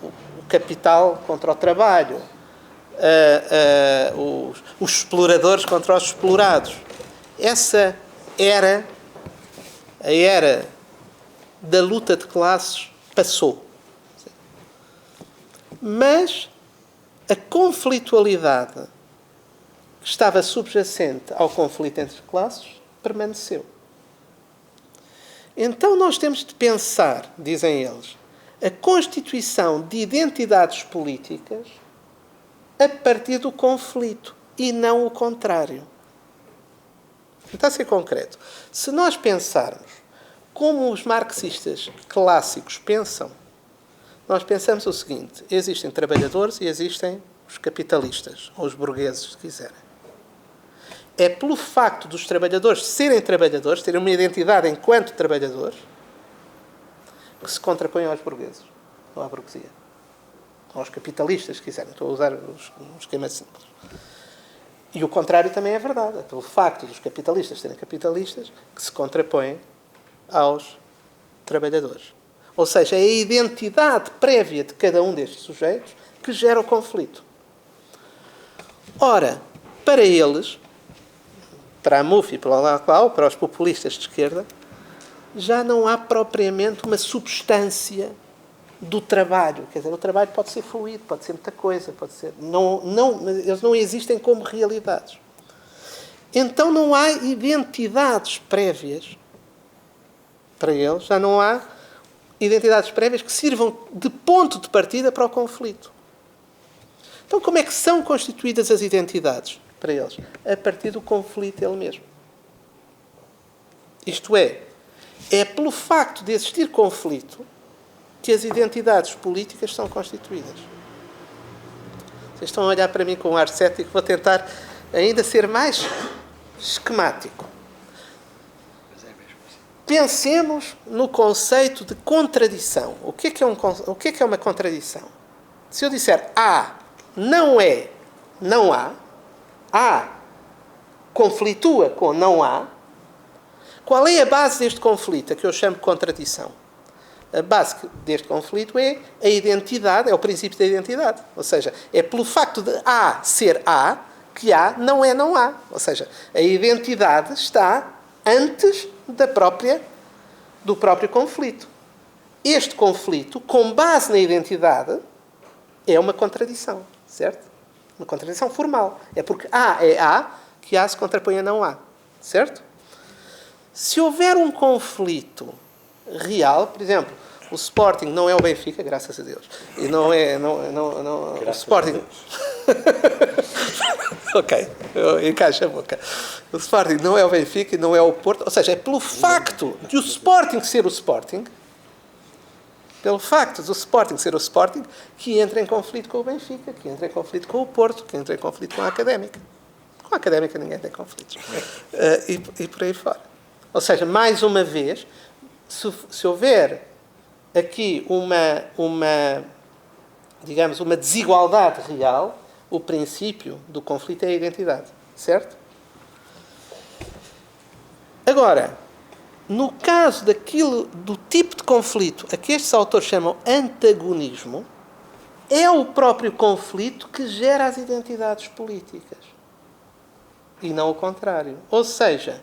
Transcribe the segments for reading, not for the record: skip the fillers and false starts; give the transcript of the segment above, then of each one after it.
o capital contra o trabalho, os exploradores contra os explorados. Essa era, a era da luta de classes, passou. Mas a conflitualidade que estava subjacente ao conflito entre classes permaneceu. Então nós temos de pensar, dizem eles, a constituição de identidades políticas a partir do conflito e não o contrário. Então, a ser concreto, se nós pensarmos como os marxistas clássicos pensam, nós pensamos o seguinte: existem trabalhadores e existem os capitalistas, ou os burgueses, se quiserem. É pelo facto dos trabalhadores serem trabalhadores, terem uma identidade enquanto trabalhadores, que se contrapõem aos burgueses, ou à burguesia. Ou aos capitalistas, se quiserem. Estou a usar um esquema simples. E o contrário também é verdade. É pelo facto dos capitalistas serem capitalistas que se contrapõem aos trabalhadores. Ou seja, é a identidade prévia de cada um destes sujeitos que gera o conflito. Ora, para eles, para a MUF e para os populistas de esquerda, já não há propriamente uma substância do trabalho. Quer dizer, o trabalho pode ser fluido, pode ser muita coisa, pode ser... eles não existem como realidades. Então não há identidades prévias para eles, já não há identidades prévias que sirvam de ponto de partida para o conflito. Então como é que são constituídas as identidades para eles? A partir do conflito ele mesmo. Isto é pelo facto de existir conflito que as identidades políticas são constituídas. Vocês estão a olhar para mim com um ar cético, vou tentar ainda ser mais esquemático. Pensemos no conceito de contradição. O que é uma contradição? Se eu disser A não é, não há, A conflitua com não há, qual é a base deste conflito, a que eu chamo de contradição? A base deste conflito é a identidade, é o princípio da identidade. Ou seja, é pelo facto de A ser A, que A não é não há. Ou seja, a identidade está antes do próprio conflito. Este conflito, com base na identidade, é uma contradição, certo? Uma contradição formal. É porque A é A que A se contrapõe a não há, certo? Se houver um conflito real, por exemplo, o Sporting não é o Benfica, graças a Deus, e não é o Sporting. Ok, encaixa a boca. O Sporting não é o Benfica e não é o Porto, ou seja, é pelo facto de o Sporting ser o Sporting, que entra em conflito com o Benfica, que entra em conflito com o Porto, que entra em conflito com a Académica. Com a Académica ninguém tem conflitos. E por aí fora. Ou seja, mais uma vez, se houver aqui uma desigualdade real, o princípio do conflito é a identidade. Certo? Agora, no caso do tipo de conflito a que estes autores chamam antagonismo, é o próprio conflito que gera as identidades políticas. E não o contrário. Ou seja,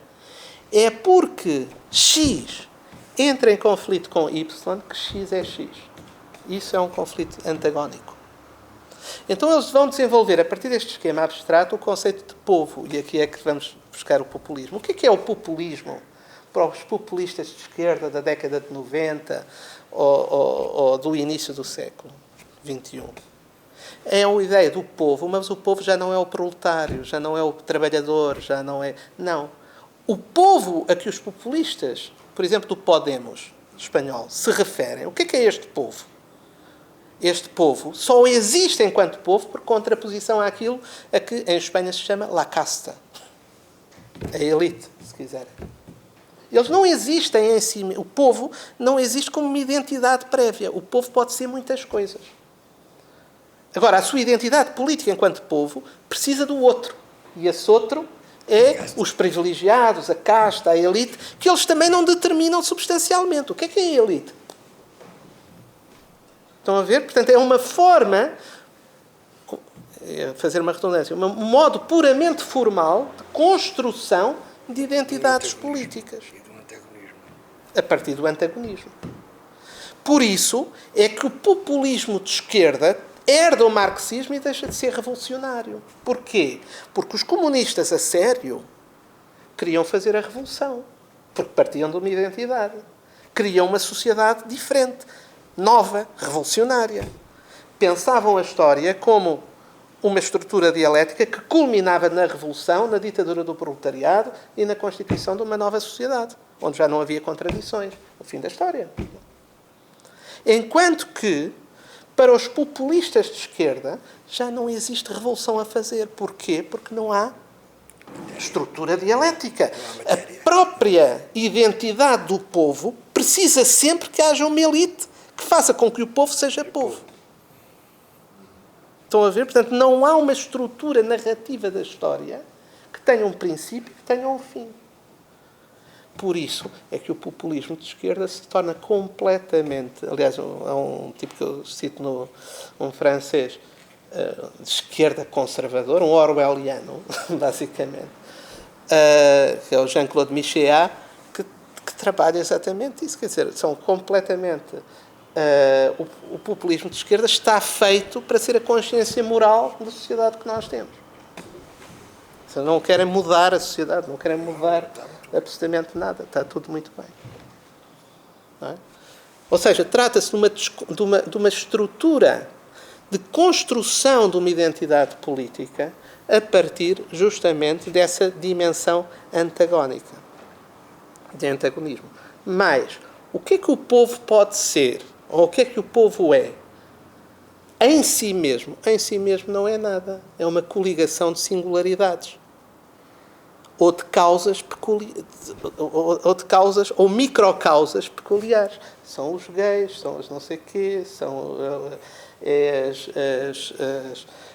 é porque X entra em conflito com Y que X é X. Isso é um conflito antagónico. Então eles vão desenvolver, a partir deste esquema abstrato, o conceito de povo. E aqui é que vamos buscar o populismo. O que é o populismo? Para os populistas de esquerda da década de 90 ou do início do século XXI. É a ideia do povo, mas o povo já não é o proletário, já não é o trabalhador, já não é... Não. O povo a que os populistas, por exemplo, do Podemos espanhol, se referem, o que é este povo? Este povo só existe enquanto povo por contraposição àquilo a que em Espanha se chama la casta. A elite, se quiserem. Eles não existem em si. O povo não existe como uma identidade prévia. O povo pode ser muitas coisas. Agora, a sua identidade política enquanto povo precisa do outro. E esse outro é os privilegiados, a casta, a elite, que eles também não determinam substancialmente. O que é a elite? Estão a ver? Portanto, é uma forma, fazer uma redundância, um modo puramente formal de construção de identidades políticas. E do antagonismo. A partir do antagonismo. Por isso é que o populismo de esquerda herda o marxismo e deixa de ser revolucionário. Porquê? Porque os comunistas, a sério, queriam fazer a revolução. Porque partiam de uma identidade. Queriam uma sociedade diferente, nova, revolucionária. Pensavam a história como uma estrutura dialética que culminava na revolução, na ditadura do proletariado e na constituição de uma nova sociedade, onde já não havia contradições. O fim da história. Enquanto que, para os populistas de esquerda, já não existe revolução a fazer. Porquê? Porque não há estrutura dialética. A própria identidade do povo precisa sempre que haja uma elite que faça com que o povo seja povo. Estão a ver? Portanto, não há uma estrutura narrativa da história que tenha um princípio e que tenha um fim. Por isso é que o populismo de esquerda se torna completamente... Aliás, há um tipo que eu cito um francês de esquerda conservador, um orwelliano, basicamente, que é o Jean-Claude Michéa, que trabalha exatamente isso. Quer dizer, são completamente... o populismo de esquerda está feito para ser a consciência moral da sociedade que nós temos. Não querem mudar a sociedade, não querem mudar absolutamente nada. Está tudo muito bem. Não é? Ou seja, trata-se de uma estrutura de construção de uma identidade política a partir justamente dessa dimensão antagónica, de antagonismo. Mas, o que é que o povo pode ser? Ou o que é que o povo é? Em si mesmo não é nada. É uma coligação de singularidades. Ou de causas ou microcausas peculiares. São os gays, são os não sei quê, são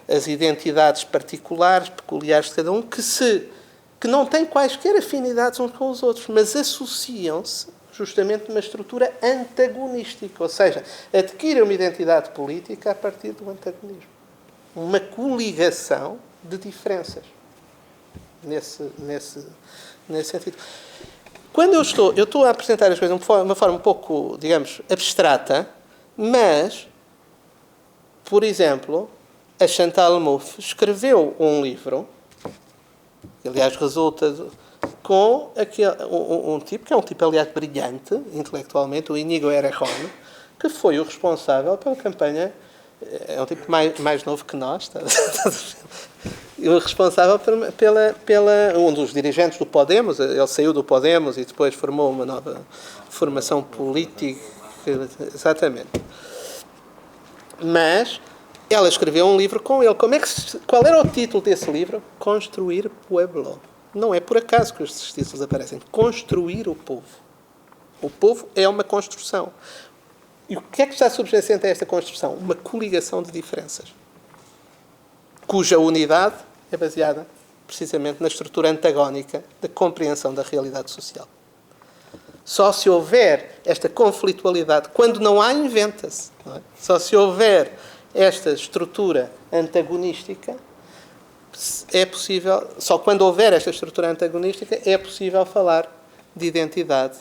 as identidades particulares, peculiares de cada um, que não têm quaisquer afinidades uns com os outros, mas associam-se justamente numa estrutura antagonística, ou seja, adquirem uma identidade política a partir do antagonismo. Uma coligação de diferenças. Nesse sentido. Quando eu estou a apresentar as coisas de uma forma um pouco, digamos, abstrata, mas, por exemplo, a Chantal Mouffe escreveu um livro, que aliás resulta com um tipo, que é um tipo, aliás, brilhante, intelectualmente, o Íñigo Errejón, que foi o responsável pela campanha. É um tipo mais novo que nós, o responsável um dos dirigentes do Podemos. Ele saiu do Podemos e depois formou uma nova formação política, exatamente. Mas ela escreveu um livro com ele. Qual era o título desse livro? Construir Pueblo. Não é por acaso que estes títulos aparecem. Construir o povo. O povo é uma construção. E o que é que está subjacente a esta construção? Uma coligação de diferenças, cuja unidade é baseada precisamente na estrutura antagónica da compreensão da realidade social. Só se houver esta conflitualidade, quando não há, inventa-se. Não é? Só se houver esta estrutura antagonística, é possível, só quando houver esta estrutura antagonística, é possível falar de identidade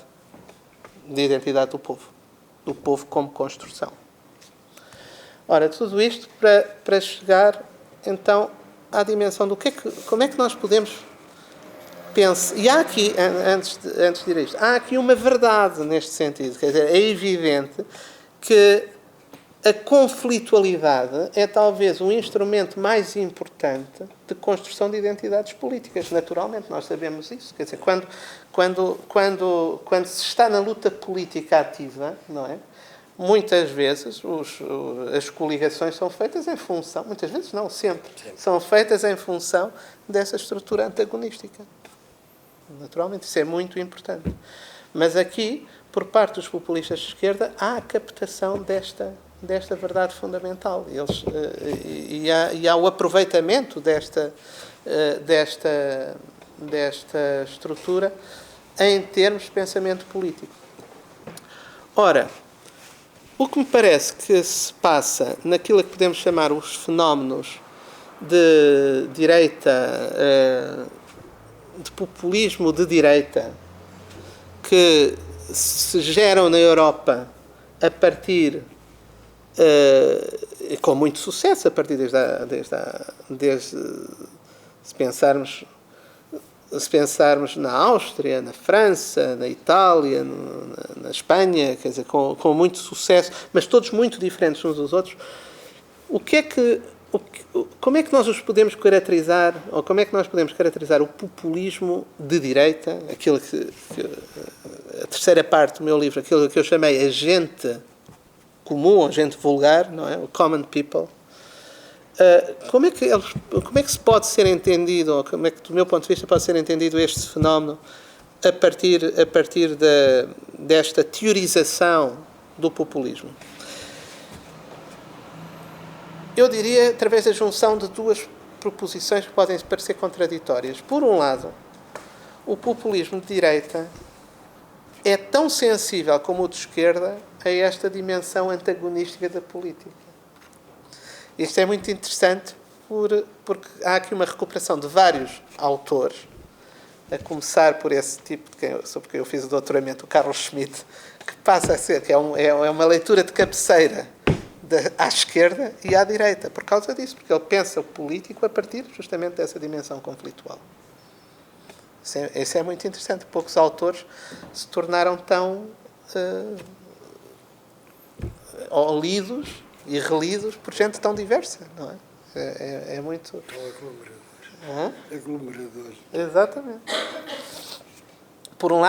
do povo. Do povo como construção. Ora, tudo isto para chegar, então, à dimensão do como é que nós podemos pensar. E há aqui, antes de ir a isto, há aqui uma verdade neste sentido. Quer dizer, é evidente que a conflitualidade é talvez o instrumento mais importante de construção de identidades políticas. Naturalmente, nós sabemos isso. Quer dizer, quando se está na luta política ativa, não é? Muitas vezes as coligações são feitas em função, muitas vezes não, sempre, são feitas em função dessa estrutura antagonística. Naturalmente, isso é muito importante. Mas aqui, por parte dos populistas de esquerda, há a captação desta verdade fundamental. E há o aproveitamento desta estrutura em termos de pensamento político. Ora, O que me parece que se passa naquilo que podemos chamar os fenómenos de direita, de populismo de direita, que se geram na Europa a partir, com muito sucesso, a partir desde se pensarmos na Áustria, na França, na Itália, na Espanha, quer dizer, com muito sucesso, mas todos muito diferentes uns dos outros. Como é que nós os podemos caracterizar, ou como é que nós podemos caracterizar o populismo de direita, aquilo que a terceira parte do meu livro, aquilo que eu chamei a gente comum, a gente vulgar, não é? O common people. Como é que se pode ser entendido, ou como é que, do meu ponto de vista, pode ser entendido este fenómeno a partir desta teorização do populismo? Eu diria através da junção de duas proposições que podem parecer contraditórias. Por um lado, o populismo de direita é tão sensível como o de esquerda a esta dimensão antagonística da política. Isto é muito interessante porque há aqui uma recuperação de vários autores, a começar por esse tipo sobre quem eu fiz o doutoramento, o Carlos Schmitt, que passa a ser, que é uma leitura de cabeceira à esquerda e à direita, por causa disso, porque ele pensa o político a partir justamente dessa dimensão conflitual. Isso é muito interessante. Poucos autores se tornaram tão lidos e relidos por gente tão diversa, não é? É muito... Aglomeradores. Aglomeradores. Exatamente. Por um lado,